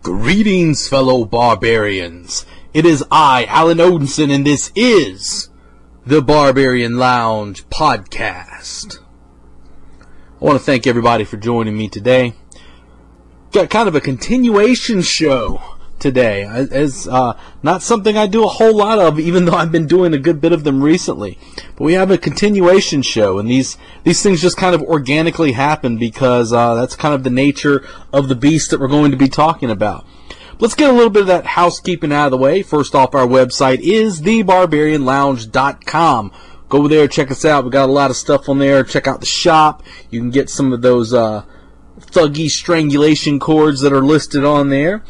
Greetings, fellow barbarians. It is I, Alan Odinson, and this is the Barbarian Lounge podcast. I want to thank everybody for joining me today. Got kind of a continuation show today. It's not something I do a whole lot of, even though I've been doing a good bit of them recently. But we have a continuation show, and these things just kind of organically happen because that's kind of the nature of the beast that we're going to be talking about. Let's get a little bit of that housekeeping out of the way. First off, our website is thebarbarianlounge.com. Go over there, check us out. We got a lot of stuff on there. Check out the shop. You can get some of those thuggy strangulation cords that are listed on there.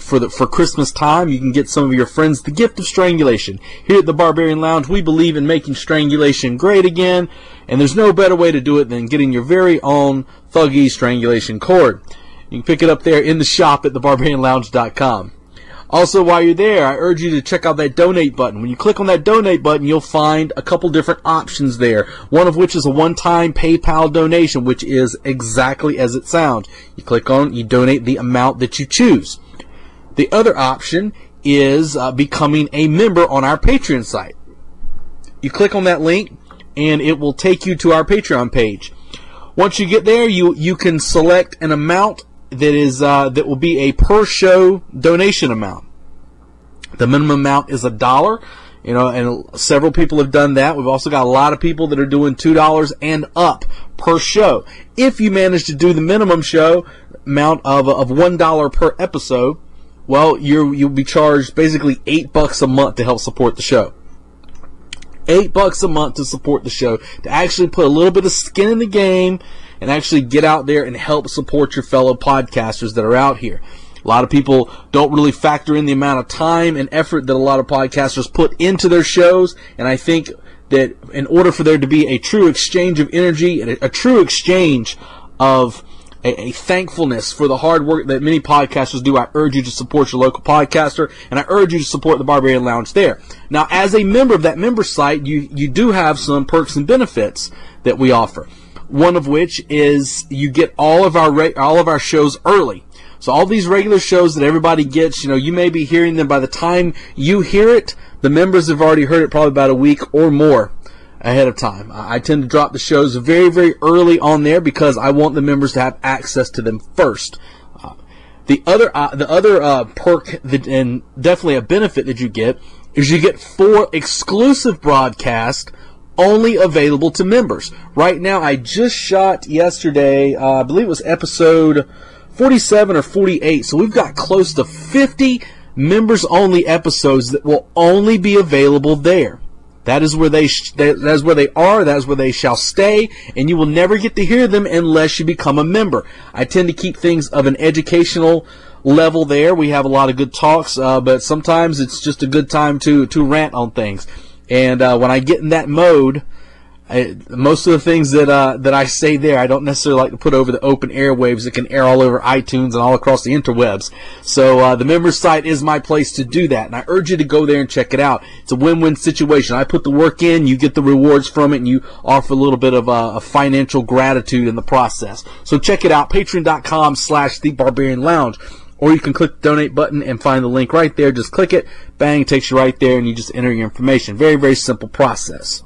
For Christmas time, you can get some of your friends the gift of strangulation. Here at the Barbarian Lounge, we believe in making strangulation great again, and there's no better way to do it than getting your very own thuggy strangulation cord. You can pick it up there in the shop at thebarbarianlounge.com. Also, while you're there, I urge you to check out that donate button. When you click on that donate button, you'll find a couple different options there, one of which is a one-time PayPal donation, which is exactly as it sounds. You click on it, you donate the amount that you choose. The other option is becoming a member on our Patreon site. You click on that link, and it will take you to our Patreon page. Once you get there, you can select an amount that will be a per show donation amount. The minimum amount is $1, and several people have done that. We've also got a lot of people that are doing $2 and up per show. If you manage to do the minimum show amount of $1 per episode, well, you'll be charged basically $8 a month to help support the show. $8 a month to support the show, to actually put a little bit of skin in the game and actually get out there and help support your fellow podcasters that are out here. A lot of people don't really factor in the amount of time and effort that a lot of podcasters put into their shows, and I think that in order for there to be a true exchange of energy and a true exchange of a thankfulness for the hard work that many podcasters do, I urge you to support your local podcaster, and I urge you to support the Barbarian Lounge there. Now, as a member of that member site, you do have some perks and benefits that we offer. One of which is you get all of our shows early. So all these regular shows that everybody gets, you may be hearing them by the time you hear it. The members have already heard it probably about a week or more ahead of time. I tend to drop the shows very, very early on there because I want the members to have access to them first. The other perk and definitely a benefit that you get is you get 4 exclusive broadcasts only available to members. Right now, I just shot yesterday, I believe it was episode 47 or 48, so we've got close to 50 members-only episodes that will only be available there. That is where they are, that is where they shall stay, and you will never get to hear them unless you become a member. I tend to keep things of an educational level there. We have a lot of good talks, but sometimes it's just a good time to rant on things. And when I get in that mode, most of the things that I say there, I don't necessarily like to put over the open airwaves that can air all over iTunes and all across the interwebs. So the members site is my place to do that, and I urge you to go there and check it out. It's a win-win situation. I put the work in, you get the rewards from it, and you offer a little bit of a financial gratitude in the process. So check it out, patreon.com/thebarbarianlounge. Or you can click the donate button and find the link right there. Just click it, bang, it takes you right there, and you just enter your information. Very, very simple process.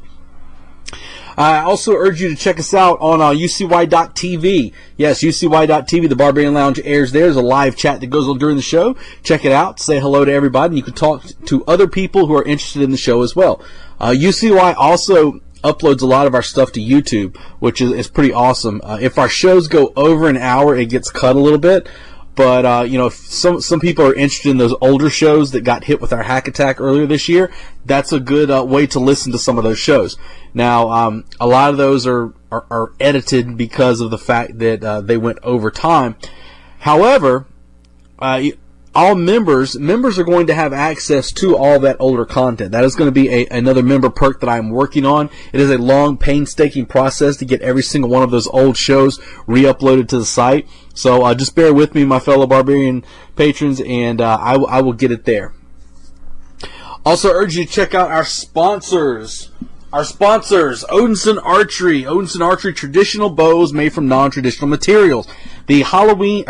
I also urge you to check us out on UCY.TV. Yes, UCY.TV, the Barbarian Lounge airs there. There's a live chat that goes on during the show. Check it out. Say hello to everybody. And you can talk to other people who are interested in the show as well. UCY also uploads a lot of our stuff to YouTube, which is pretty awesome. If our shows go over an hour, it gets cut a little bit. But, if some people are interested in those older shows that got hit with our hack attack earlier this year, that's a good way to listen to some of those shows. Now, a lot of those are edited because of the fact that they went over time. However, all members are going to have access to all that older content. That is going to be another member perk that I'm working on. It is a long, painstaking process to get every single one of those old shows re-uploaded to the site. So just bear with me, my fellow Barbarian patrons, and I will get it there. Also urge you to check out our sponsors Our sponsors, Odinson Archery. Odinson Archery, traditional bows made from non-traditional materials. The Halloween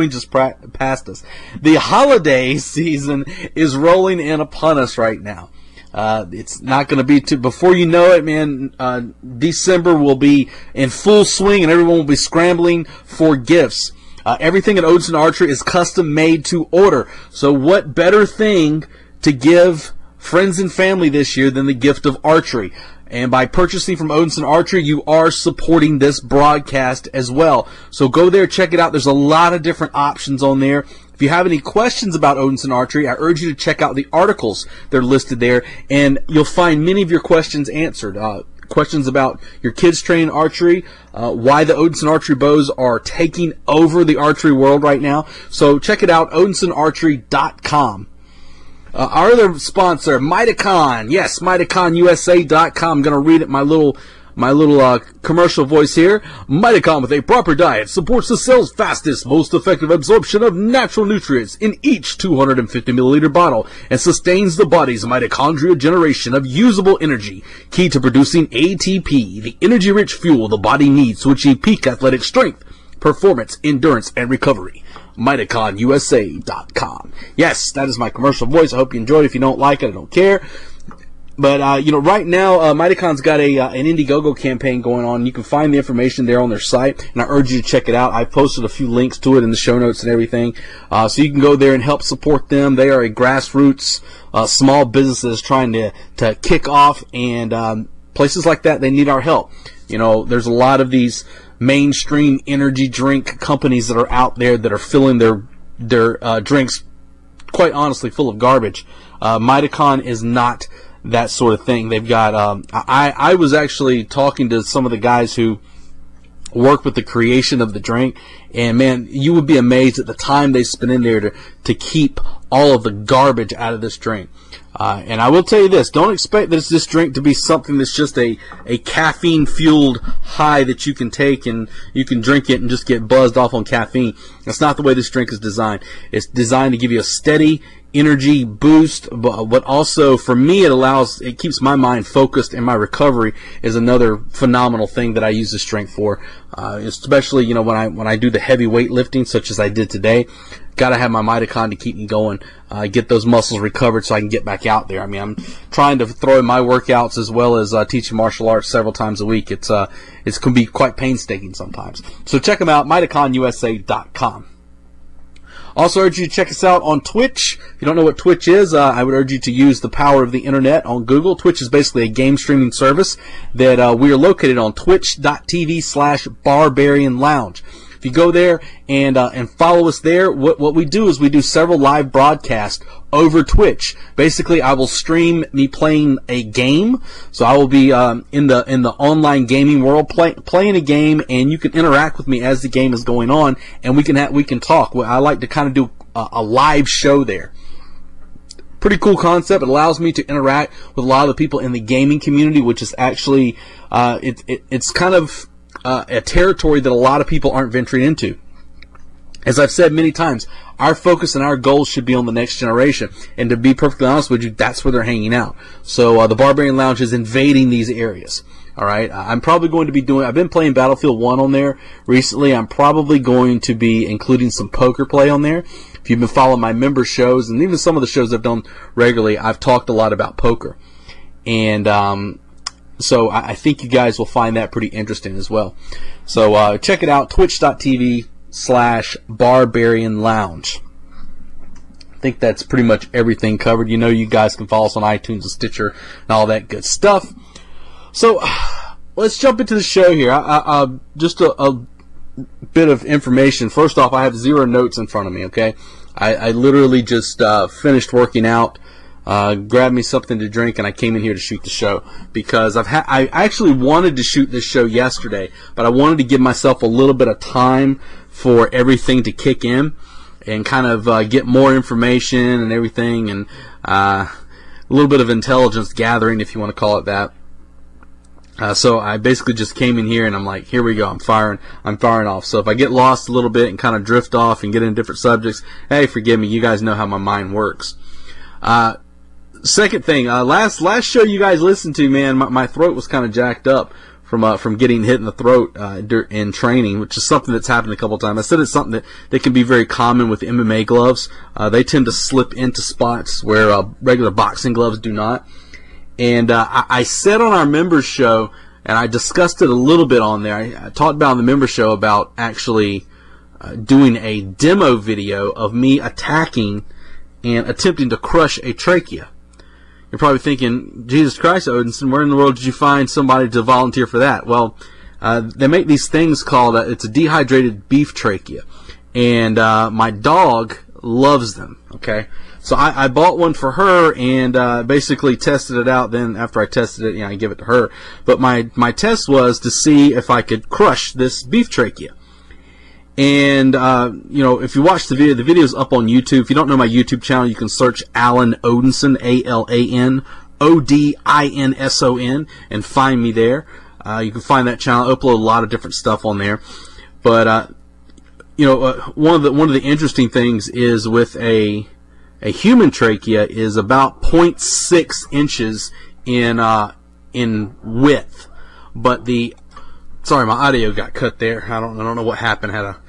just passed us. The holiday season is rolling in upon us right now. It's not going to be before you know it, man. December will be in full swing and everyone will be scrambling for gifts. Everything at Odinson Archery is custom made to order. So what better thing to give friends and family this year than the gift of archery? And by purchasing from Odinson Archery, you are supporting this broadcast as well. So go there, check it out. There's a lot of different options on there. If you have any questions about Odinson Archery, I urge you to check out the articles. They're listed there, and you'll find many of your questions answered. Questions about your kids training archery, why the Odinson Archery bows are taking over the archery world right now. So check it out, OdinsonArchery.com. Our other sponsor, Mitacon. Yes, MitaconUSA.com. I'm going to read it my little commercial voice here. Mitacon, with a proper diet, supports the cell's fastest, most effective absorption of natural nutrients in each 250 milliliter bottle and sustains the body's mitochondrial generation of usable energy, key to producing ATP, the energy-rich fuel the body needs to achieve peak athletic strength, performance, endurance, and recovery. MitaconUSA.com. Yes, that is my commercial voice. I hope you enjoyed it. If you don't like it, I don't care. But, right now, Mitacon's got an Indiegogo campaign going on. You can find the information there on their site, and I urge you to check it out. I posted a few links to it in the show notes and everything. So you can go there and help support them. They are a grassroots, small businesses trying to kick off, and, places like that, they need our help. There's a lot of these mainstream energy drink companies that are out there that are filling their drinks, quite honestly, full of garbage. Mitacon is not that sort of thing. They've got, I was actually talking to some of the guys who work with the creation of the drink, and man, you would be amazed at the time they spend in there to keep all of the garbage out of this drink. And I will tell you this, don't expect this drink to be something that's just a caffeine-fueled high that you can take and you can drink it and just get buzzed off on caffeine. That's not the way this drink is designed. It's designed to give you a steady energy boost, but also for me it keeps my mind focused, and my recovery is another phenomenal thing that I use this drink for. Especially, when I do the heavy weight lifting, such as I did today, gotta have my Mitacon to keep me going, get those muscles recovered so I can get back out there. I mean, I'm trying to throw in my workouts as well as teaching martial arts several times a week. It can be quite painstaking sometimes. So check them out, MitaconUSA.com. Also urge you to check us out on Twitch. If you don't know what Twitch is, I would urge you to use the power of the internet on Google. Twitch is basically a game streaming service that we are located on, twitch.tv/Barbarian Lounge. If you go there and follow us there, what we do is we do several live broadcasts over Twitch. Basically, I will stream me playing a game. So I will be in the online gaming world playing a game, and you can interact with me as the game is going on, and we can talk. I like to kind of do a live show there. Pretty cool concept. It allows me to interact with a lot of the people in the gaming community, which is actually it's kind of a territory that a lot of people aren't venturing into. As I've said many times, our focus and our goals should be on the next generation. And to be perfectly honest with you, that's where they're hanging out. So the Barbarian Lounge is invading these areas. All right, I'm probably going to be I've been playing Battlefield 1 on there recently. I'm probably going to be including some poker play on there. If you've been following my member shows, and even some of the shows I've done regularly, I've talked a lot about poker. And so I think you guys will find that pretty interesting as well. So check it out, twitch.tv/Barbarian Lounge. I think that's pretty much everything covered. You guys can follow us on iTunes and Stitcher and all that good stuff. So let's jump into the show here. Just a bit of information. First off, I have 0 notes in front of me, okay? I literally just finished working out, grabbed me something to drink, and I came in here to shoot the show because I actually wanted to shoot this show yesterday, but I wanted to give myself a little bit of time for everything to kick in and kind of get more information and everything, and a little bit of intelligence gathering, if you want to call it that. So I basically just came in here and I'm like, here we go, I'm firing off. So if I get lost a little bit and kind of drift off and get into different subjects, hey, forgive me, you guys know how my mind works. Second thing, last show you guys listened to, man, my throat was kind of jacked up from getting hit in the throat in training, which is something that's happened a couple times. I said it's something that can be very common with MMA gloves. They tend to slip into spots where regular boxing gloves do not. And I said on our members show, and I discussed it a little bit on there, I talked about on the members show about actually doing a demo video of me attacking and attempting to crush a trachea. You're probably thinking, Jesus Christ, Odinson, where in the world did you find somebody to volunteer for that? Well, they make these things called, it's a dehydrated beef trachea. And my dog loves them, okay? So I bought one for her and basically tested it out. Then after I tested it, I give it to her. But my test was to see if I could crush this beef trachea. And, if you watch the video's up on YouTube. If you don't know my YouTube channel, you can search Alan Odinson, AlanOdinson, and find me there. You can find that channel. I upload a lot of different stuff on there. But, one of the interesting things is with a human trachea is about 0.6 inches in width. But sorry, my audio got cut there. I don't know what happened. Had a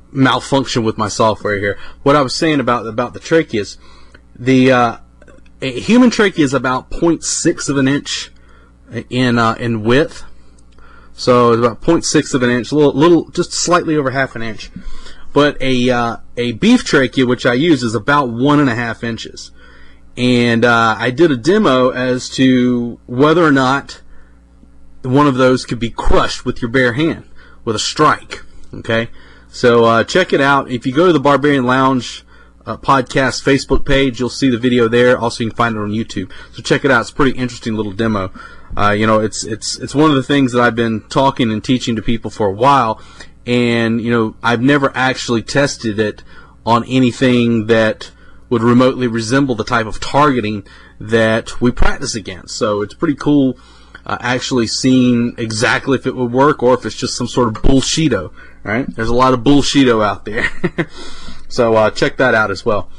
malfunction with my software here. What I was saying about the tracheas, a human trachea is about 0.6 of an inch in width. So it's about 0.6 of an inch, little, just slightly over half an inch. But a beef trachea, which I use, is about 1.5 inches. And I did a demo as to whether or not one of those could be crushed with your bare hand with a strike. Okay, so check it out. If you go to the Barbarian Lounge podcast Facebook page, you'll see the video there. Also, you can find it on YouTube. So check it out. It's a pretty interesting little demo. It's one of the things that I've been talking and teaching to people for a while, and I've never actually tested it on anything that would remotely resemble the type of targeting that we practice against. So it's pretty cool. Actually seeing exactly if it would work or if it's just some sort of bullshito. Right? There's a lot of bullshito out there. So check that out as well.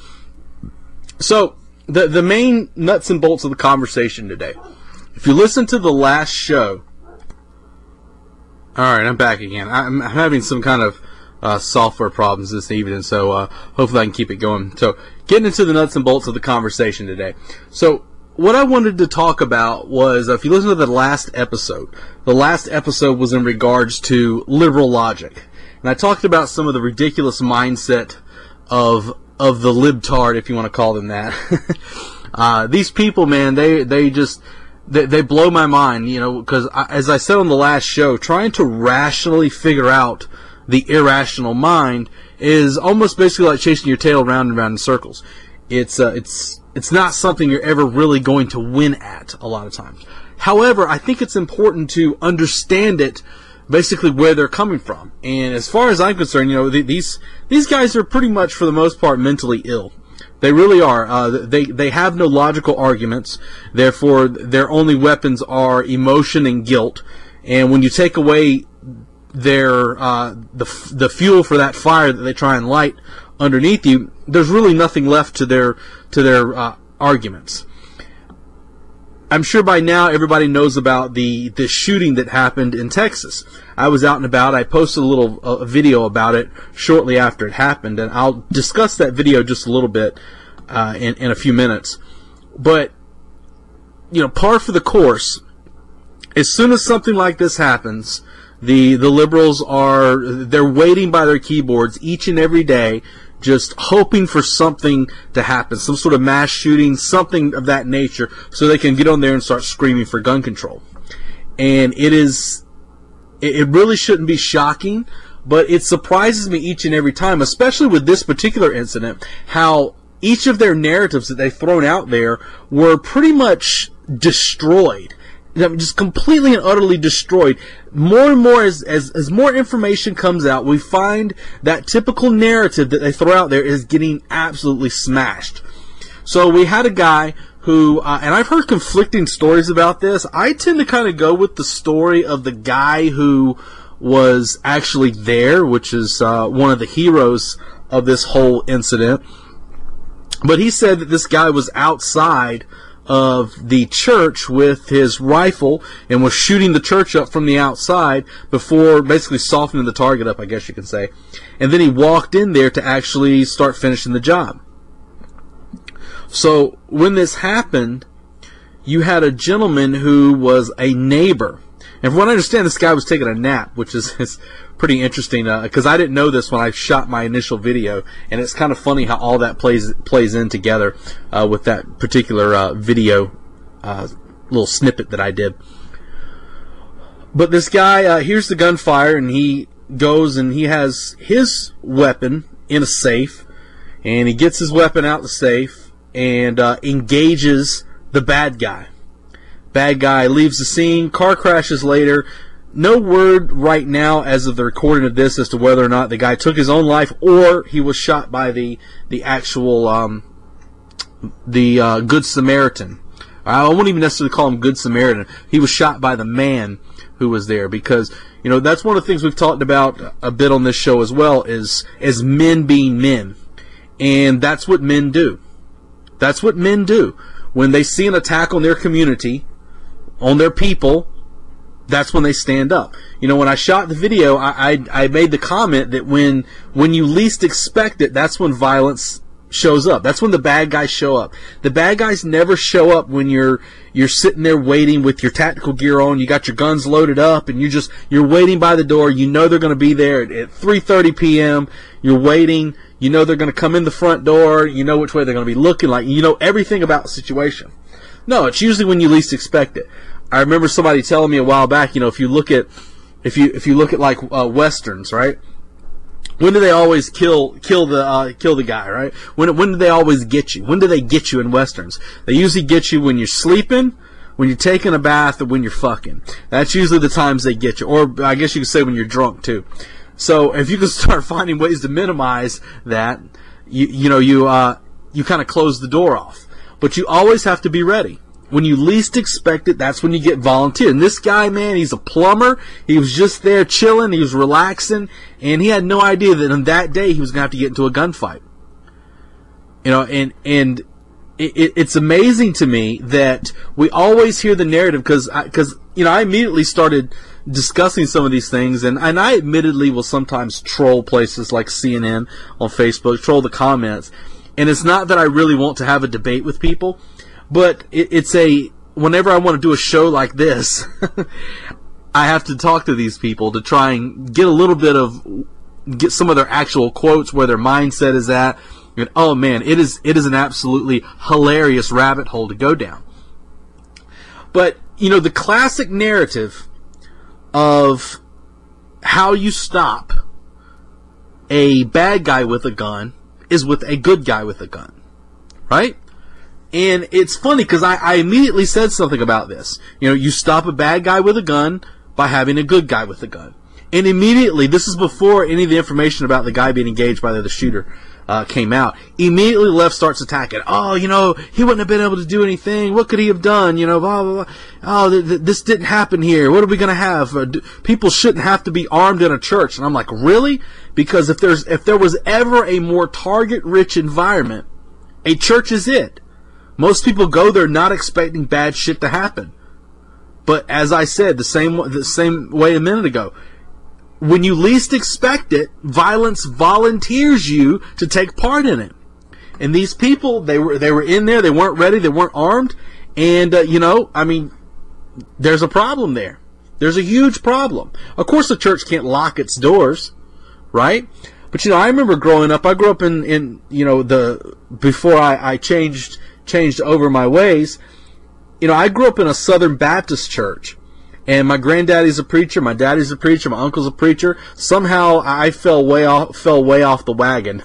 So the main nuts and bolts of the conversation today. If you listen to the last show, all right, I'm back again. I'm having some kind of software problems this evening, so hopefully I can keep it going. So getting into the nuts and bolts of the conversation today. So what I wanted to talk about was, if you listen to the last episode was in regards to liberal logic. And I talked about some of the ridiculous mindset of the libtard, if you want to call them that. These people, man, they blow my mind, because as I said on the last show, trying to rationally figure out the irrational mind is almost basically like chasing your tail round and round in circles. It's not something you're ever really going to win at a lot of times. However, I think it's important to understand it, basically where they're coming from. And as far as I'm concerned, these guys are pretty much, for the most part, mentally ill. They really are. They have no logical arguments. Therefore, their only weapons are emotion and guilt. And when you take away their the fuel for that fire that they try and light underneath you, there's really nothing left to their arguments. I'm sure by now everybody knows about the shooting that happened in Texas. I was out and about. I posted a video about it shortly after it happened, and I'll discuss that video just a little bit in a few minutes. But par for the course. As soon as something like this happens, the liberals they're waiting by their keyboards each and every day, just hoping for something to happen, some sort of mass shooting, something of that nature, so they can get on there and start screaming for gun control. And it really shouldn't be shocking, but it surprises me each and every time, especially with this particular incident, how each of their narratives that they've thrown out there were pretty much destroyed. Just completely and utterly destroyed. More and more, as more information comes out, we find that typical narrative that they throw out there is getting absolutely smashed. So we had a guy who, and I've heard conflicting stories about this. I tend to kind of go with the story of the guy who was actually there, which is one of the heroes of this whole incident. But he said that this guy was outside of the church with his rifle and was shooting the church up from the outside before basically softening the target up, I guess you could say. And then he walked in there to actually start finishing the job. So when this happened, you had a gentleman who was a neighbor. And from what I understand, this guy was taking a nap, which is pretty interesting, because I didn't know this when I shot my initial video, and it's kind of funny how all that plays in together with that particular video little snippet that I did. But this guy hears the gunfire, and he goes and he has his weapon in a safe, and he gets his weapon out the safe and engages the bad guy. Bad guy leaves the scene. Car crashes later. No word right now as of the recording of this as to whether or not the guy took his own life or he was shot by the actual Good Samaritan. I wouldn't even necessarily call him Good Samaritan. He was shot by the man who was there, because that's one of the things we've talked about a bit on this show as well, is men being men. And that's what men do. That's what men do. When they see an attack on their community, on their people, that's when they stand up. When I shot the video, I made the comment that when you least expect it, that's when violence shows up. That's when the bad guys show up. The bad guys never show up when you're sitting there waiting with your tactical gear on, you got your guns loaded up, and you're waiting by the door. You know they're going to be there at 3:30 p.m. You're waiting. You know they're going to come in the front door. You know which way they're going to be looking like. You know everything about the situation. No, it's usually when you least expect it. I remember somebody telling me a while back, if you look at like westerns, right? When do they always kill the guy, right? When do they always get you? When do they get you in westerns? They usually get you when you're sleeping, when you're taking a bath, or when you're fucking. That's usually the times they get you. Or I guess you could say when you're drunk too. So if you can start finding ways to minimize that, you kind of close the door off. But you always have to be ready. When you least expect it, that's when you get volunteered. And this guy, man, he's a plumber. He was just there chilling. He was relaxing. And he had no idea that on that day he was going to have to get into a gunfight. And it's amazing to me that we always hear the narrative, because I immediately started discussing some of these things, and I admittedly will sometimes troll places like CNN on Facebook, troll the comments. And it's not that I really want to have a debate with people, but whenever I want to do a show like this, I have to talk to these people to try and get get some of their actual quotes, where their mindset is at. And oh man, it is an absolutely hilarious rabbit hole to go down. But, the classic narrative of how you stop a bad guy with a gun is with a good guy with a gun, right? And it's funny because I immediately said something about this. You stop a bad guy with a gun by having a good guy with a gun. And immediately, this is before any of the information about the guy being engaged by the other shooter came out. Immediately, the left starts attacking. Oh, he wouldn't have been able to do anything. What could he have done? Blah, blah, blah. Oh, this didn't happen here. What are we going to have? People shouldn't have to be armed in a church. And I'm like, really? Because if there was ever a more target-rich environment, a church is it. Most people go there not expecting bad shit to happen. But as I said, the same way a minute ago, when you least expect it, violence volunteers you to take part in it. And these people, they were in there, they weren't ready, they weren't armed, and there's a problem there. There's a huge problem. Of course, the church can't lock its doors, right? But I remember growing up. I grew up in before I changed over my ways. I grew up in a Southern Baptist church. And my granddaddy's a preacher, my daddy's a preacher, my uncle's a preacher. Somehow I fell way off the wagon.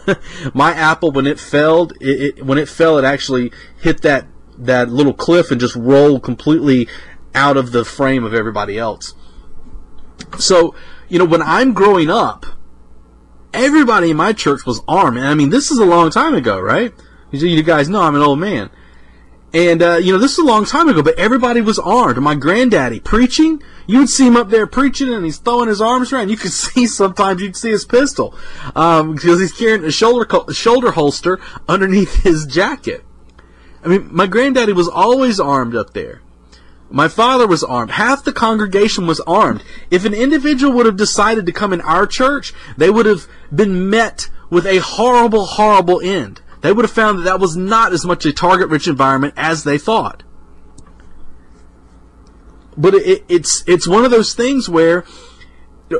My apple, when it fell, it actually hit that little cliff and just rolled completely out of the frame of everybody else. So, when I'm growing up, everybody in my church was armed. And this is a long time ago, right? You guys know I'm an old man. And, this is a long time ago, but everybody was armed. My granddaddy preaching, you would see him up there preaching and he's throwing his arms around. You could see sometimes you'd see his pistol, because he's carrying a shoulder holster underneath his jacket. I mean, my granddaddy was always armed up there. My father was armed. Half the congregation was armed. If an individual would have decided to come in our church, they would have been met with a horrible, horrible end. They would have found that that was not as much a target-rich environment as they thought. But it's one of those things where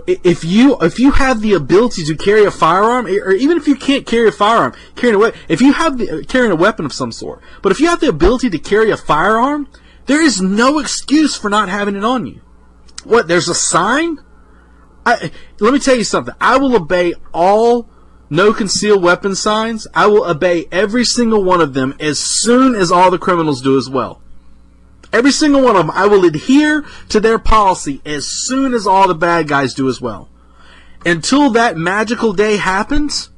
if you have the ability to carry a firearm, or even if you can't carry a firearm, carrying a weapon of some sort, but if you have the ability to carry a firearm, there is no excuse for not having it on you. What? There's a sign? Let me tell you something. I will obey all no concealed weapon signs. I will obey every single one of them as soon as all the criminals do as well. Every single one of them, I will adhere to their policy as soon as all the bad guys do as well. Until that magical day happens,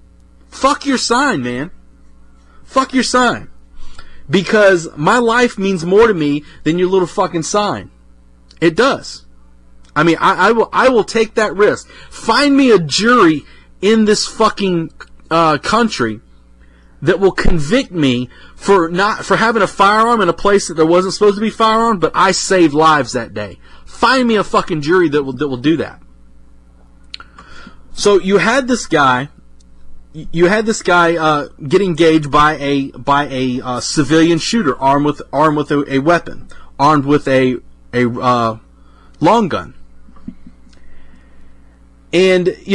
fuck your sign, man. Fuck your sign. Because my life means more to me than your little fucking sign. It does. I mean, I will take that risk. Find me a jury in this fucking country that will convict me for having a firearm in a place that there wasn't supposed to be firearm, but I saved lives that day. Find me a fucking jury that will do that. So you had this guy get engaged by a civilian shooter armed with a weapon, armed with a long gun. And at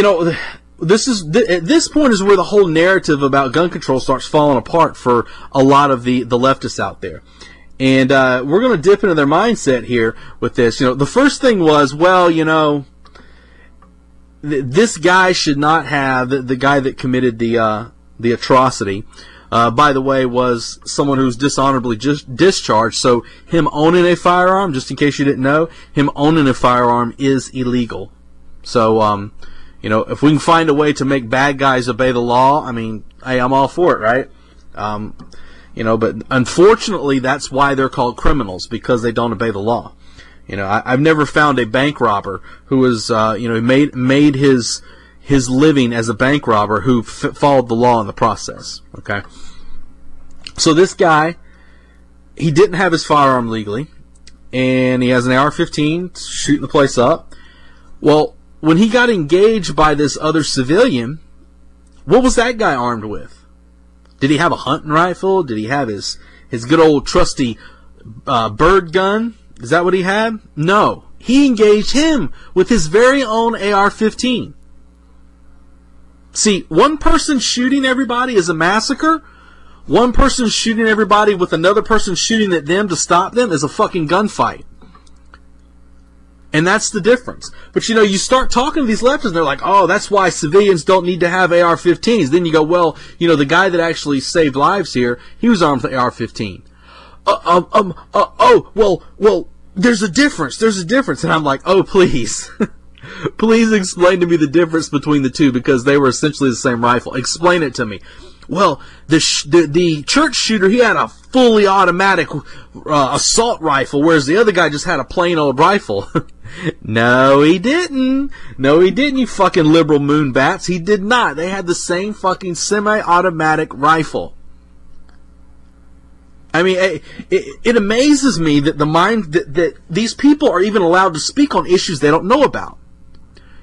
this point is where the whole narrative about gun control starts falling apart for a lot of the leftists out there. And we're going to dip into their mindset here with this. The first thing was, this guy should not have, the guy that committed the atrocity, by the way, was someone who's dishonorably discharged. So him owning a firearm, just in case you didn't know, him owning a firearm is illegal. So, if we can find a way to make bad guys obey the law, I mean, hey, I'm all for it, right? But unfortunately, that's why they're called criminals, because they don't obey the law. I've never found a bank robber who was, made his living as a bank robber who followed the law in the process. Okay. So this guy, he didn't have his firearm legally, and he has an AR-15 shooting the place up. Well, when he got engaged by this other civilian, what was that guy armed with? Did he have a hunting rifle? Did he have his good old trusty bird gun? Is that what he had? No. He engaged him with his very own AR-15. See, one person shooting everybody is a massacre. One person shooting everybody with another person shooting at them to stop them is a fucking gunfight. And that's the difference. But you start talking to these leftists and they're like, oh, that's why civilians don't need to have AR-15s. Then you go, well, the guy that actually saved lives here, he was armed with AR-15. Well, there's a difference. There's a difference. And I'm like, oh, please. Please explain to me the difference between the two, because they were essentially the same rifle. Explain it to me. Well, the church shooter, he had a fully automatic assault rifle, whereas the other guy just had a plain old rifle. No, he didn't. No, he didn't, you fucking liberal moonbats. He did not. They had the same fucking semi-automatic rifle. I mean, it amazes me that that these people are even allowed to speak on issues they don't know about.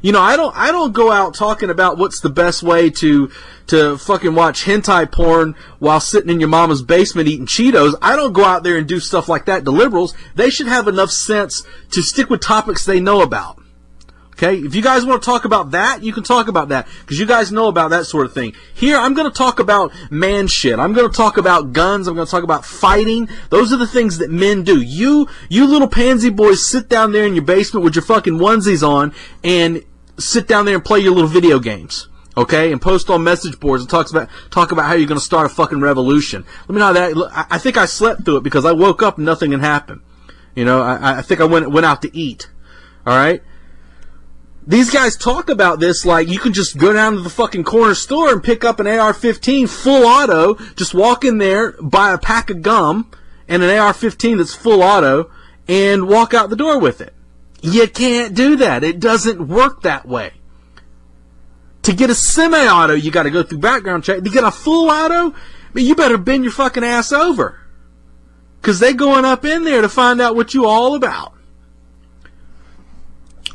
I don't go out talking about what's the best way to fucking watch hentai porn while sitting in your mama's basement eating Cheetos. I don't go out there and do stuff like that to liberals. They should have enough sense to stick with topics they know about. Okay? If you guys want to talk about that, you can talk about that, because you guys know about that sort of thing. Here, I'm going to talk about man shit. I'm going to talk about guns. I'm going to talk about fighting. Those are the things that men do. You little pansy boys sit down there in your basement with your fucking onesies on and sit down there and play your little video games. Okay? And post on message boards and talk about how you're going to start a fucking revolution. Let me know that. I think I slept through it because I woke up and nothing had happened. I think I went out to eat. Alright? These guys talk about this like you can just go down to the fucking corner store and pick up an AR-15 full auto, just walk in there, buy a pack of gum, and an AR-15 that's full auto and walk out the door with it. You can't do that. It doesn't work that way. To get a semi-auto, you got to go through background check. To get a full auto, you better bend your fucking ass over. Because they going up in there to find out what you all about.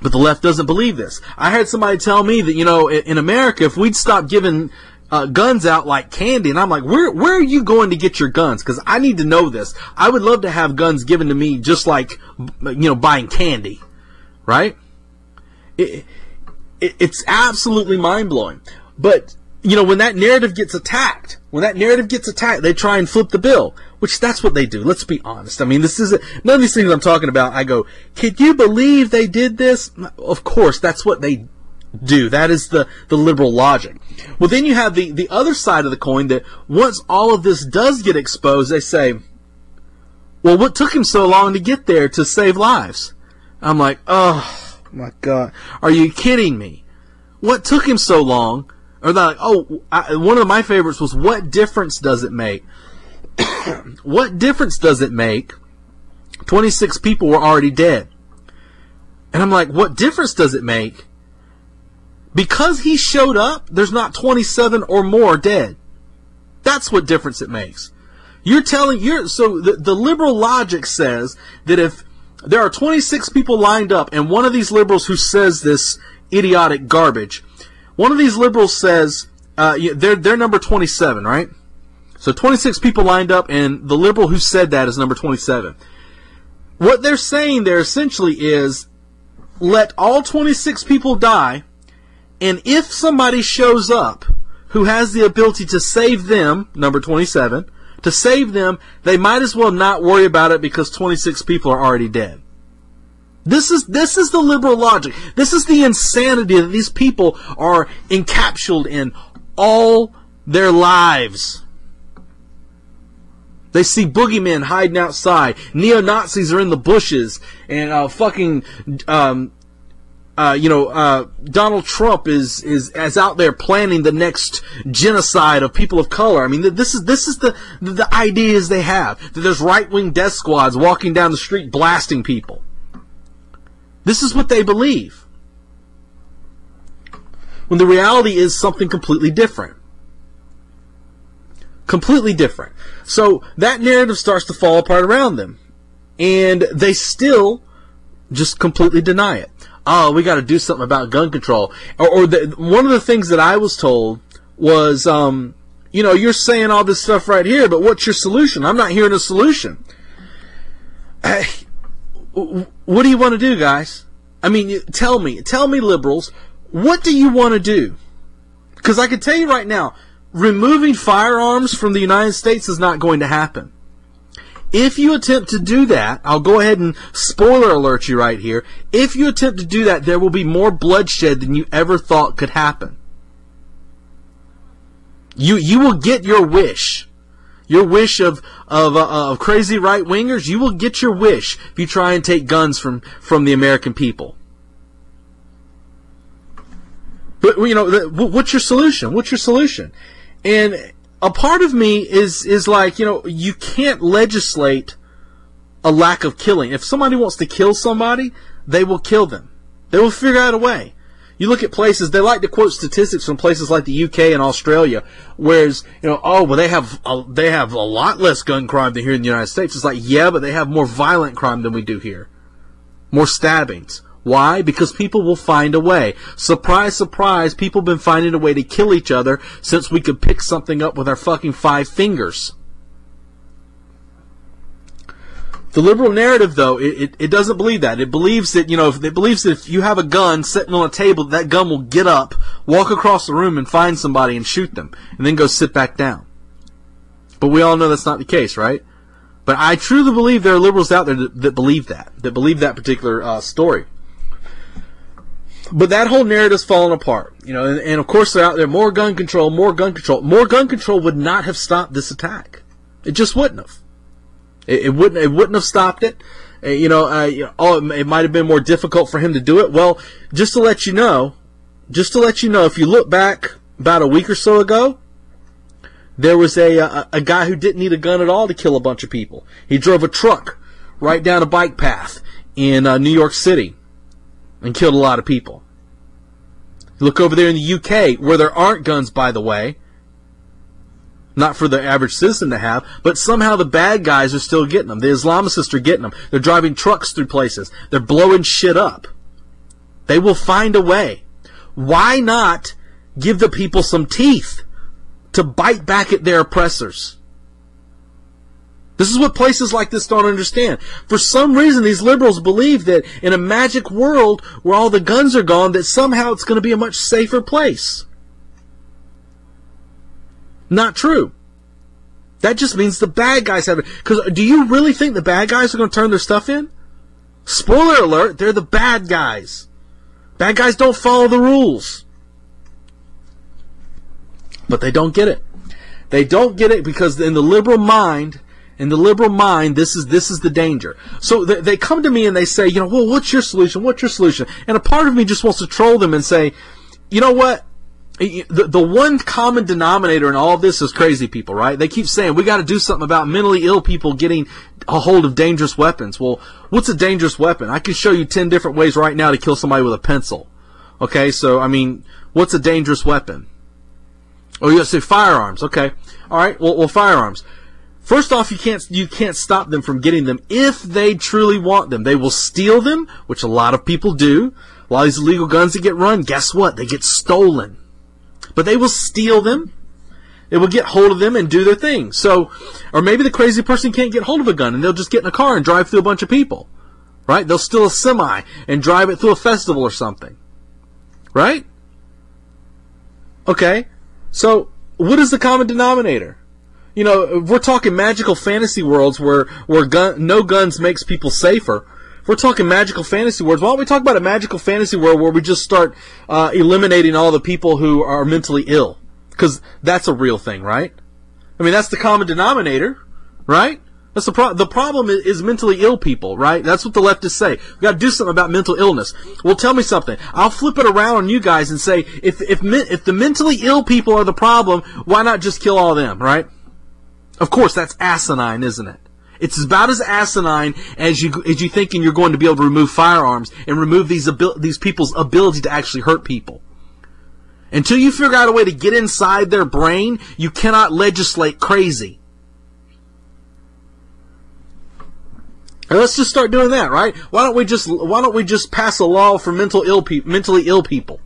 But the left doesn't believe this. I had somebody tell me that, in America, if we'd stop giving guns out like candy, and I'm like, where are you going to get your guns? Because I need to know this. I would love to have guns given to me just like, buying candy. Right? It's absolutely mind-blowing. But, when that narrative gets attacked, they try and flip the bill. Which, that's what they do. Let's be honest. I mean, none of these things I'm talking about, I go, can you believe they did this? Of course, that's what they do. That is the liberal logic. Well, then you have the other side of the coin that once all of this does get exposed, they say, well, what took him so long to get there to save lives? I'm like, oh my God, are you kidding me? What took him so long? Or they're like, one of my favorites was, what difference does it make? What difference does it make? 26 people were already dead. And I'm like, what difference does it make? Because he showed up, there's not 27 or more dead. That's what difference it makes. So the liberal logic says that if there are 26 people lined up, and one of these liberals who says this idiotic garbage, one of these liberals says, they're number 27, right? So 26 people lined up, and the liberal who said that is number 27. What they're saying there essentially is, let all 26 people die, and if somebody shows up who has the ability to save them, number 27, to save them, they might as well not worry about it because 26 people are already dead. This is the liberal logic. This is the insanity that these people are encapsulated in all their lives. They see boogeymen hiding outside. Neo-Nazis are in the bushes. And Donald Trump is out there planning the next genocide of people of color. I mean, this is the ideas they have. That there's right-wing death squads walking down the street blasting people. This is what they believe. When the reality is something completely different. Completely different. So that narrative starts to fall apart around them. And they still just completely deny it. Oh, we got to do something about gun control. One of the things that I was told was, you're saying all this stuff right here, but what's your solution? I'm not hearing a solution. What do you want to do, guys? I mean, tell me, liberals, what do you want to do? Because I can tell you right now, removing firearms from the United States is not going to happen. If you attempt to do that, I'll go ahead and spoiler alert you right here. If you attempt to do that, there will be more bloodshed than you ever thought could happen. You will get your wish. Your wish of crazy right-wingers, you will get your wish if you try and take guns from the American people. But, what's your solution? What's your solution? And a part of me is like, you can't legislate a lack of killing. If somebody wants to kill somebody, they will kill them. They will figure out a way. You look at places, they like to quote statistics from places like the UK and Australia, whereas, they have a lot less gun crime than here in the United States. It's like, yeah, but they have more violent crime than we do here. More stabbings. Why? Because people will find a way. Surprise, surprise, people have been finding a way to kill each other since we could pick something up with our fucking 5 fingers. The liberal narrative, though, it doesn't believe that. It believes that, if you have a gun sitting on a table, that gun will get up, walk across the room and find somebody and shoot them, and then go sit back down. But we all know that's not the case, right? But I truly believe there are liberals out there that believe that particular story. But that whole narrative's fallen apart, and of course they're out there, more gun control. More gun control would not have stopped this attack. It just wouldn't have. It wouldn't have stopped it. It might have been more difficult for him to do it. Well, just to let you know, if you look back about a week or so ago, There was a guy who didn't need a gun at all to kill a bunch of people. He drove a truck right down a bike path in New York City and killed a lot of people. Look over there in the UK, where there aren't guns, by the way. Not for the average citizen to have, but somehow the bad guys are still getting them. The Islamicists are getting them. They're driving trucks through places. They're blowing shit up. They will find a way. Why not give the people some teeth to bite back at their oppressors? This is what places like this don't understand. For some reason, these liberals believe that in a magic world where all the guns are gone, that somehow it's going to be a much safer place. Not true. That just means the bad guys have it. Because do you really think the bad guys are going to turn their stuff in? Spoiler alert, they're the bad guys. Bad guys don't follow the rules. But they don't get it. They don't get it because in the liberal mind, this is the danger. So they come to me and they say, well, what's your solution? What's your solution? And a part of me just wants to troll them and say, you know what? The one common denominator in all of this is crazy people, right? They keep saying, we got to do something about mentally ill people getting a hold of dangerous weapons. Well, what's a dangerous weapon? I can show you 10 different ways right now to kill somebody with a pencil. Okay, so, what's a dangerous weapon? Oh, you say firearms. Okay. All right, well, firearms. First off, you can't stop them from getting them if they truly want them. They will steal them, which a lot of people do. A lot of these illegal guns that get run, guess what? They get stolen. But they will steal them. They will get hold of them and do their thing. So, or maybe the crazy person can't get hold of a gun and they'll just get in a car and drive through a bunch of people. Right? They'll steal a semi and drive it through a festival or something. Right? Okay. So, what is the common denominator? If we're talking magical fantasy worlds where no guns makes people safer, if we're talking magical fantasy worlds, why don't we talk about a magical fantasy world where we just start eliminating all the people who are mentally ill? Because that's a real thing, right? That's the common denominator, right? That's the problem is mentally ill people, right? That's what the leftists say. We got to do something about mental illness. Well, tell me something. I'll flip it around on you guys and say, if the mentally ill people are the problem, why not just kill all of them, right? Of course, that's asinine, isn't it? It's about as asinine as you thinking you're going to be able to remove firearms and remove these people's ability to actually hurt people. Until you figure out a way to get inside their brain, you cannot legislate crazy. And let's just start doing that, right? Why don't we just pass a law for mentally ill people?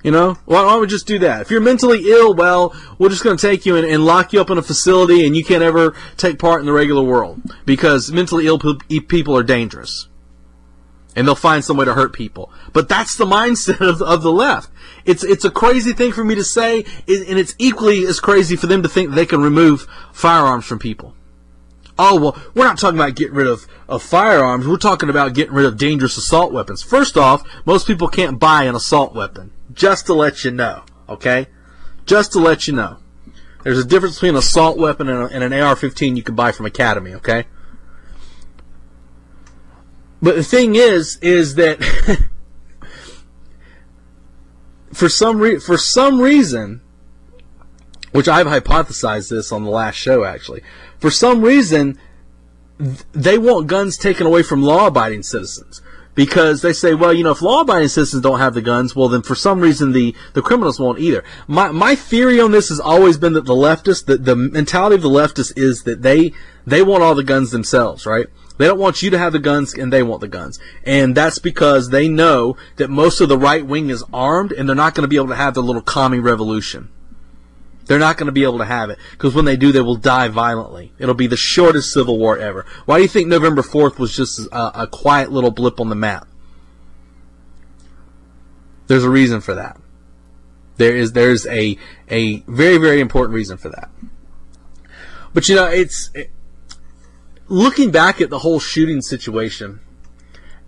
Why don't we just do that? If you're mentally ill, well, we're just going to take you and lock you up in a facility and you can't ever take part in the regular world because mentally ill people are dangerous. And they'll find some way to hurt people. But that's the mindset of the left. It's a crazy thing for me to say, and it's equally as crazy for them to think that they can remove firearms from people. Oh, well, we're not talking about getting rid of firearms. We're talking about getting rid of dangerous assault weapons. First off, most people can't buy an assault weapon. Just to let you know, okay? Just to let you know. There's a difference between an assault weapon and an AR-15 you can buy from Academy, okay? But the thing is that for some reason, which I've hypothesized this on the last show actually, for some reason they want guns taken away from law-abiding citizens. Because they say, well, if law-abiding citizens don't have the guns, well, then for some reason the criminals won't either. My theory on this has always been that the leftists, the mentality of the leftists is that they want all the guns themselves, right? They don't want you to have the guns, and they want the guns. And that's because they know that most of the right wing is armed, and they're not going to be able to have the little commie revolution. They're not going to be able to have it, because when they do, they will die violently. It'll be the shortest civil war ever. Why do you think November 4th was just a quiet little blip on the map? There's a reason for that. There's a very, very important reason for that. But looking back at the whole shooting situation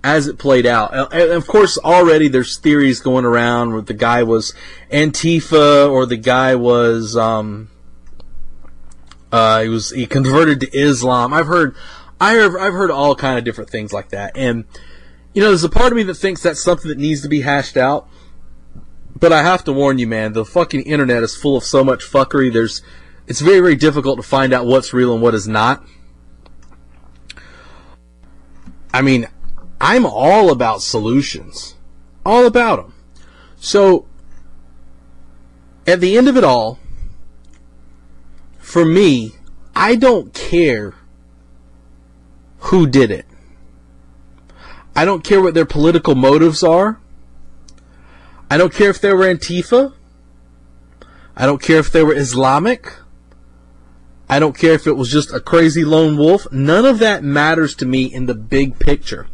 as it played out, and of course already there's theories going around where the guy was Antifa or the guy was he converted to Islam. I've heard all kind of different things like that, and there's a part of me that thinks that's something that needs to be hashed out. But I have to warn you, man, the fucking internet is full of so much fuckery. It's very, very difficult to find out what's real and what is not. I mean, I'm all about solutions. All about them. So, at the end of it all, for me, I don't care who did it. I don't care what their political motives are. I don't care if they were Antifa. I don't care if they were Islamic. I don't care if it was just a crazy lone wolf. None of that matters to me in the big picture.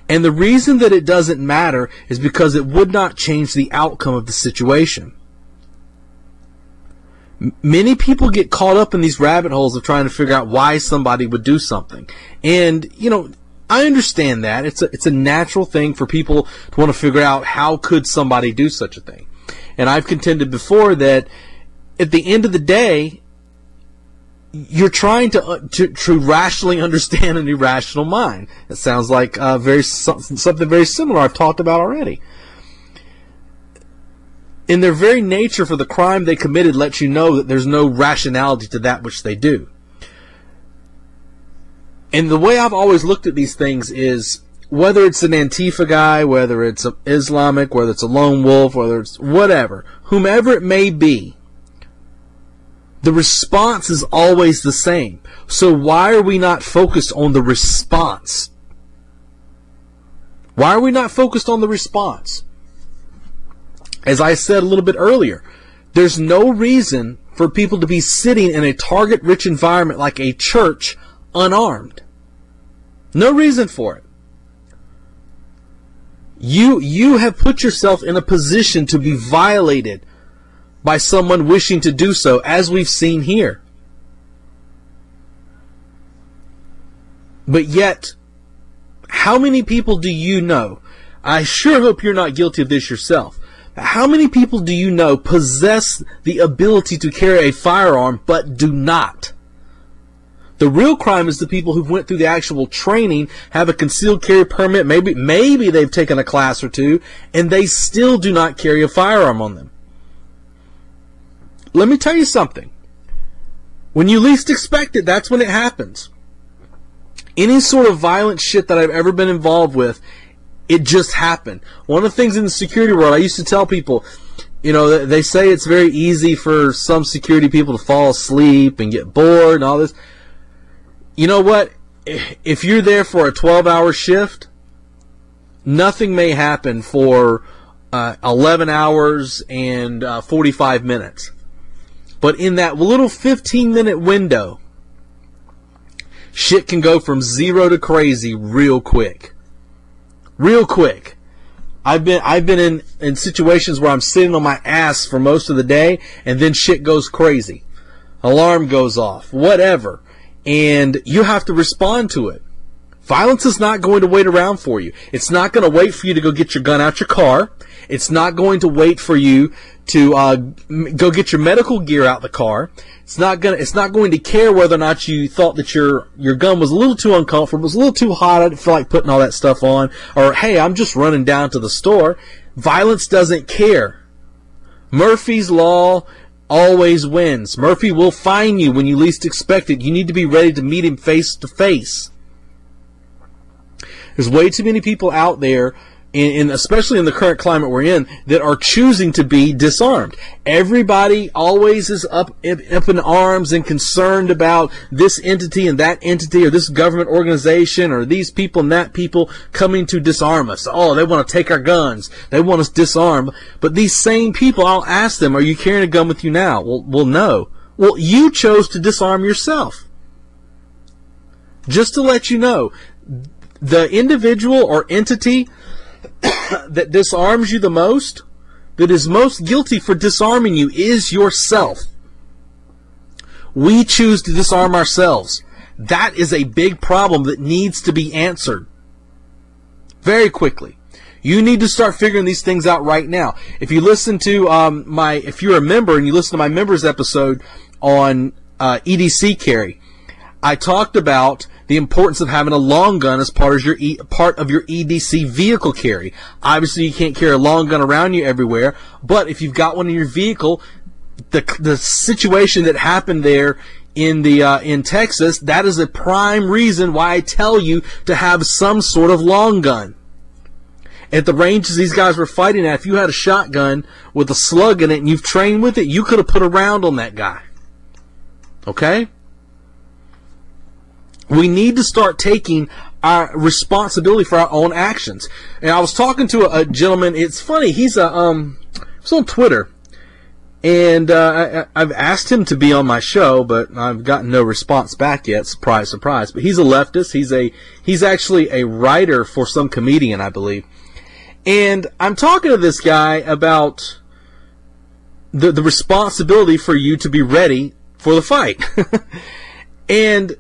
And the reason that it doesn't matter is because it would not change the outcome of the situation. Many people get caught up in these rabbit holes of trying to figure out why somebody would do something. And, you know, I understand that. It's a natural thing for people to want to figure out how could somebody do such a thing. And I've contended before that at the end of the day, you're trying to rationally understand an irrational mind. It sounds like something very similar I've talked about already. In their very nature for the crime they committed lets you know that there's no rationality to that which they do. And the way I've always looked at these things is, whether it's an Antifa guy, whether it's an Islamic, whether it's a lone wolf, whether it's whatever, whomever it may be, the response is always the same. So why are we not focused on the response? Why are we not focused on the response? As I said a little bit earlier, there's no reason for people to be sitting in a target-rich environment like a church unarmed. No reason for it. You have put yourself in a position to be violated by someone wishing to do so, as we've seen here. But yet, how many people do you know? I sure hope you're not guilty of this yourself. How many people do you know possess the ability to carry a firearm but do not? The real crime is the people who went through the actual training, have a concealed carry permit, maybe they've taken a class or two, and they still do not carry a firearm on them. Let me tell you something. When you least expect it, that's when it happens. Any sort of violent shit that I've ever been involved with, it just happened. One of the things in the security world, I used to tell people, you know, they say it's very easy for some security people to fall asleep and get bored and all this. You know what? If you're there for a 12-hour shift, nothing may happen for 11 hours and 45 minutes. But in that little 15-minute window, shit can go from zero to crazy real quick. Real quick. I've been in situations where I'm sitting on my ass for most of the day, and then shit goes crazy. Alarm goes off. Whatever. And you have to respond to it. Violence is not going to wait around for you. It's not going to wait for you to go get your gun out your car. It's not going to wait for you to go get your medical gear out the car. It's not going to care whether or not you thought that your gun was a little too uncomfortable, was a little too hot, I didn't feel like putting all that stuff on, or hey, I'm just running down to the store. Violence doesn't care. Murphy's Law always wins. Murphy will find you when you least expect it. You need to be ready to meet him face to face. There's way too many people out there, especially in the current climate we're in, that are choosing to be disarmed. Everybody always is up in arms and concerned about this entity and that entity, or this government organization, or these people and that people coming to disarm us. Oh, they want to take our guns. They want us disarmed. But these same people, I'll ask them, are you carrying a gun with you now? Well, no. Well, you chose to disarm yourself. Just to let you know, the individual or entity that disarms you the most, that is most guilty for disarming you, is yourself. We choose to disarm ourselves. That is a big problem that needs to be answered very quickly. You need to start figuring these things out right now. If you listen to if you're a member and you listen to my members episode on EDC carry, I talked about the importance of having a long gun as part of your EDC vehicle carry. Obviously, you can't carry a long gun around you everywhere, but if you've got one in your vehicle, the situation that happened there in Texas, that is a prime reason why I tell you to have some sort of long gun. At the ranges these guys were fighting at, if you had a shotgun with a slug in it and you've trained with it, you could have put a round on that guy. Okay? We need to start taking our responsibility for our own actions. And I was talking to a gentleman. It's funny. He's on Twitter, and I've asked him to be on my show, but I've gotten no response back yet. Surprise, surprise. But he's a leftist. He's actually a writer for some comedian, I believe. And I'm talking to this guy about the responsibility for you to be ready for the fight, and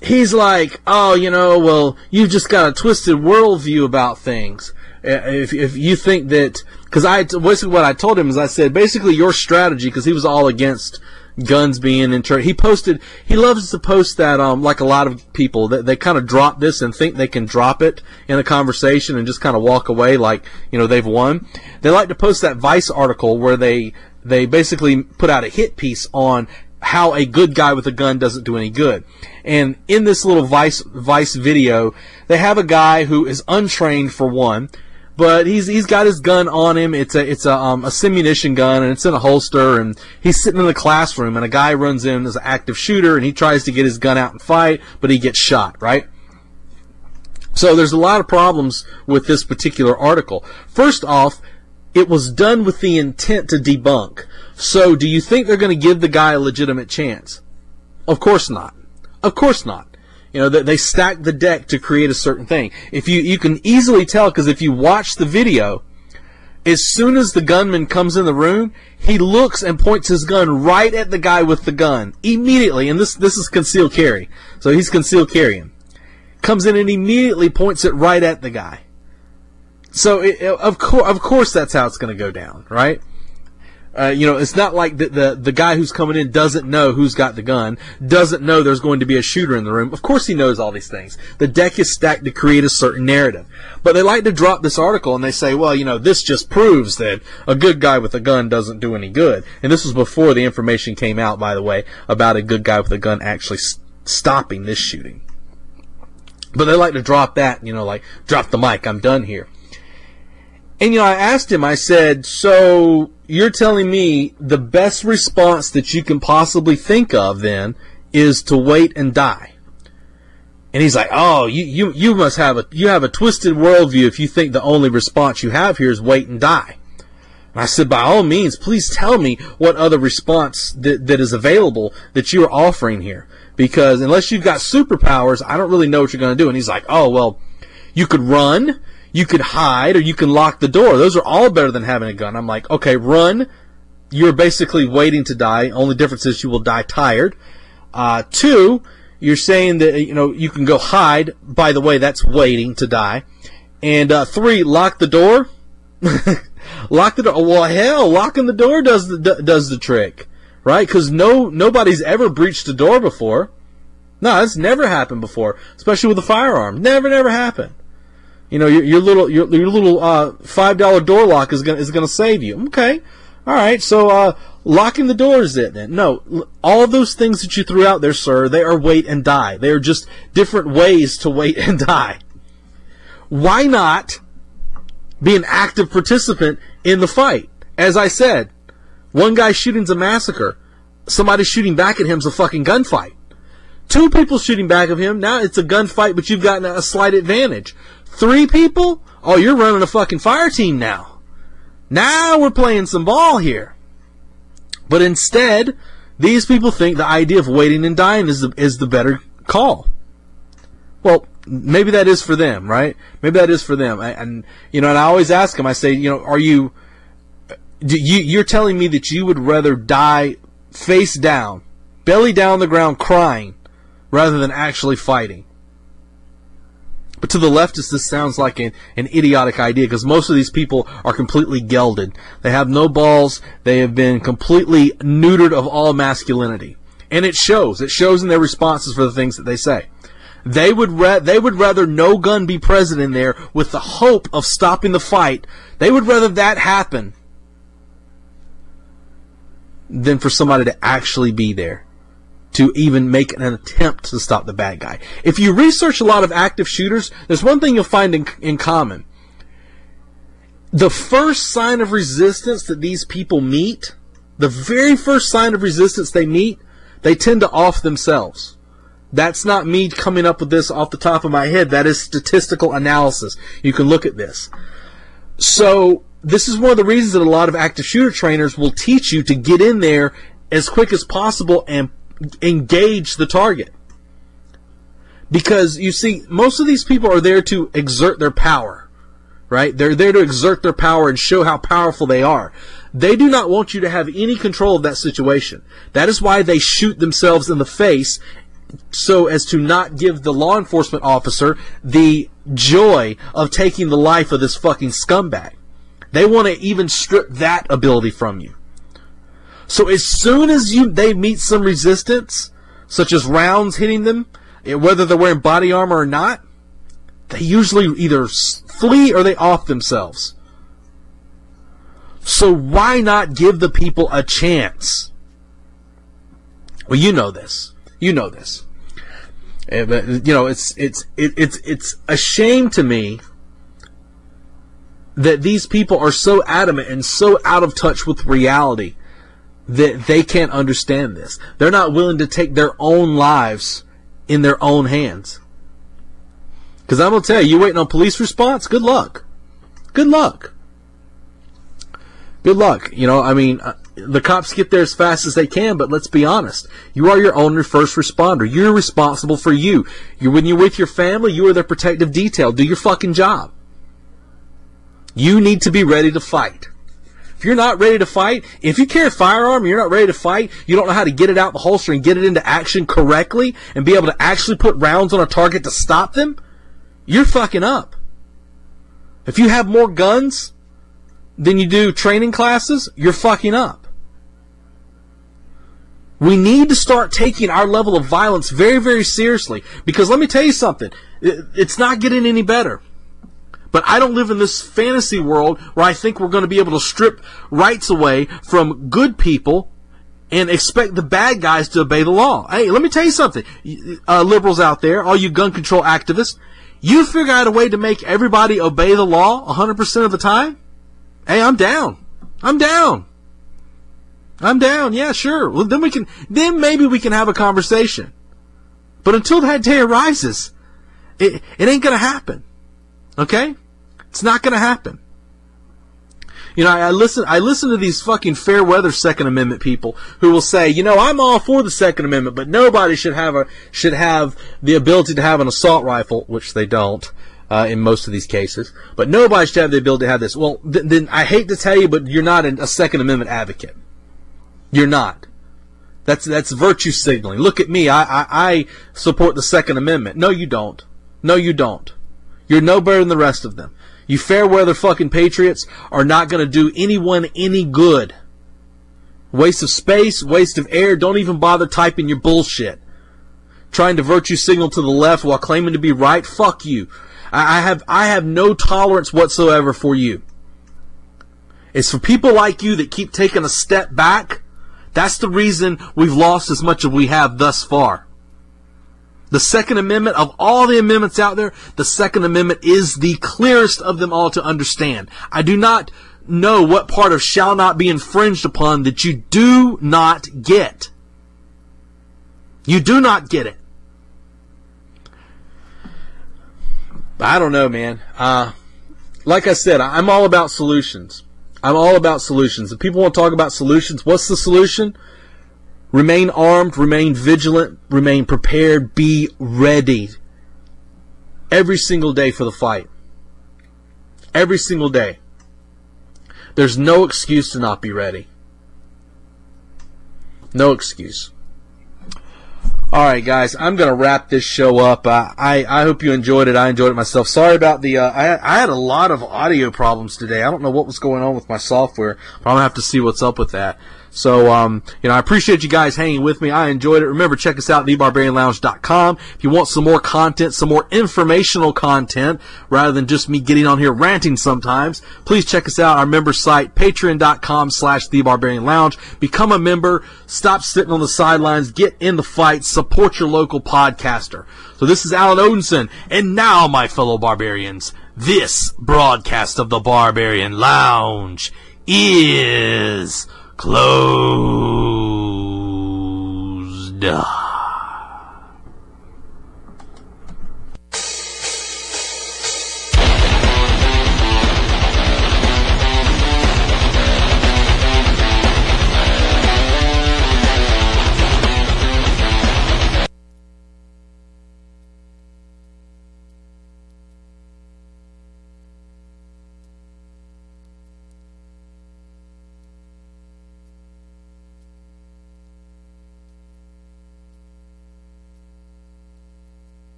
he's like, oh, well, you've just got a twisted worldview about things. If you think that, because basically what I told him is I said, basically your strategy, because he was all against guns being in church. He loves to post that, like a lot of people, that they kind of drop this and think they can drop it in a conversation and just kind of walk away like, they've won. They like to post that Vice article where they basically put out a hit piece on how a good guy with a gun doesn't do any good. And in this little Vice video, they have a guy who is untrained for one, but he's got his gun on him. It's a simunition gun, and it's in a holster, and he's sitting in the classroom, and a guy runs in as an active shooter, and he tries to get his gun out and fight, but he gets shot, right? So there's a lot of problems with this particular article. First off, it was done with the intent to debunk. So do you think they're going to give the guy a legitimate chance? Of course not. Of course not. They stack the deck to create a certain thing. If you can easily tell, because if you watch the video, as soon as the gunman comes in the room, he looks and points his gun right at the guy with the gun. Immediately, and this is concealed carry. So he's concealed carrying. Comes in and immediately points it right at the guy. So, of course that's how it's going to go down, right? It's not like the guy who's coming in doesn't know who's got the gun, doesn't know there's going to be a shooter in the room. Of course he knows all these things. The deck is stacked to create a certain narrative. But they like to drop this article and they say, well, this just proves that a good guy with a gun doesn't do any good. And this was before the information came out, by the way, about a good guy with a gun actually stopping this shooting. But they like to drop that, like, drop the mic, I'm done here. And, I asked him, I said, so you're telling me the best response that you can possibly think of then is to wait and die? And he's like, oh, you must have a twisted worldview if you think the only response you have here is wait and die. And I said, by all means, please tell me what other response that is available that you are offering here. Because unless you've got superpowers, I don't really know what you're going to do. And he's like, oh, well, you could run, you could hide, or you can lock the door. Those are all better than having a gun. I'm like, okay, run. You're basically waiting to die. Only difference is you will die tired. 2, you're saying that, you can go hide. By the way, that's waiting to die. And 3, lock the door. Lock the door. Well, hell, locking the door does the trick, right? Because nobody's ever breached a door before. No, that's never happened before, especially with a firearm. Never happened. Your little $5 door lock is gonna save you. Okay, all right. So locking the door is it then? No, all those things that you threw out there, sir, they are wait and die. They are just different ways to wait and die. Why not be an active participant in the fight? As I said, one guy shooting's a massacre. Somebody shooting back at him's a fucking gunfight. 2 people shooting back at him, now it's a gunfight, but you've gotten a slight advantage. 3 people? Oh, you're running a fucking fire team now. Now we're playing some ball here. But instead, these people think the idea of waiting and dying is the better call. Well, maybe that is for them, right? Maybe that is for them. And I always ask them, I say, you're telling me that you would rather die face down, belly down on the ground crying, rather than actually fighting. But to the leftists, this sounds like an idiotic idea, because most of these people are completely gelded. They have no balls. They have been completely neutered of all masculinity. And it shows. It shows in their responses for the things that they say. They would rather no gun be present in there with the hope of stopping the fight. They would rather that happen than for somebody to actually be there to even make an attempt to stop the bad guy. If you research a lot of active shooters, there's one thing you'll find in common. The first sign of resistance that these people meet, the very first sign of resistance they meet, they tend to off themselves. That's not me coming up with this off the top of my head. That is statistical analysis. You can look at this. So this is one of the reasons that a lot of active shooter trainers will teach you to get in there as quick as possible and engage the target. Because, you see, most of these people are there to exert their power, right? They're there to exert their power and show how powerful they are. They do not want you to have any control of that situation. That is why they shoot themselves in the face, so as to not give the law enforcement officer the joy of taking the life of this fucking scumbag. They want to even strip that ability from you. So as soon as they meet some resistance, such as rounds hitting them, whether they're wearing body armor or not, they usually either flee or they off themselves. So why not give the people a chance? Well, you know this. You know this. But, you know, it's a shame to me that these people are so adamant and so out of touch with reality that they can't understand this. They're not willing to take their own lives in their own hands. Because I'm going to tell you, waiting on police response, good luck. Good luck. Good luck. You know, I mean, the cops get there as fast as they can, but let's be honest. You are your own first responder. You're responsible for you. When you're with your family, you are their protective detail. Do your fucking job. You need to be ready to fight. If you're not ready to fight, if you carry a firearm and you're not ready to fight, you don't know how to get it out the holster and get it into action correctly and be able to actually put rounds on a target to stop them, you're fucking up. If you have more guns than you do training classes, you're fucking up. We need to start taking our level of violence very, very seriously. Because let me tell you something, it's not getting any better. But I don't live in this fantasy world where I think we're going to be able to strip rights away from good people and expect the bad guys to obey the law. Hey, let me tell you something. Liberals out there, all you gun control activists, you figure out a way to make everybody obey the law 100% of the time? Hey, I'm down. I'm down. I'm down. Yeah, sure. Well, then maybe we can have a conversation. But until that day arises, it ain't going to happen. Okay? It's not going to happen. You know, I listen to these fucking fair weather Second Amendment people who will say, you know, I'm all for the Second Amendment, but nobody should have the ability to have an assault rifle, which they don't in most of these cases. But nobody should have the ability to have this. Well, then I hate to tell you, but you're not a Second Amendment advocate. You're not. That's virtue signaling. Look at me. I support the Second Amendment. No, you don't. No, you don't. You're no better than the rest of them. You fair weather fucking patriots are not going to do anyone any good. Waste of space, waste of air. Don't even bother typing your bullshit. Trying to virtue signal to the left while claiming to be right. Fuck you. I have no tolerance whatsoever for you. It's for people like you that keep taking a step back. That's the reason we've lost as much as we have thus far. The Second Amendment, of all the amendments out there, the Second Amendment is the clearest of them all to understand. I do not know what part of shall not be infringed upon that you do not get. You do not get it. I don't know, man. Like I said, I'm all about solutions. I'm all about solutions. If people want to talk about solutions, what's the solution? Remain armed, remain vigilant, remain prepared, be ready. Every single day for the fight. Every single day. There's no excuse to not be ready. No excuse. Alright guys, I'm going to wrap this show up. I hope you enjoyed it. I enjoyed it myself. Sorry about the... I had a lot of audio problems today. I don't know what was going on with my software, but I'm going to have to see what's up with that. So, I appreciate you guys hanging with me. I enjoyed it. Remember, check us out at thebarbarianlounge.com. If you want some more content, some more informational content, rather than just me getting on here ranting sometimes, please check us out, our member site, patreon.com/thebarbarianlounge. Become a member. Stop sitting on the sidelines. Get in the fight. Support your local podcaster. So this is Alan Odinson. And now, my fellow barbarians, this broadcast of the Barbarian Lounge is closed.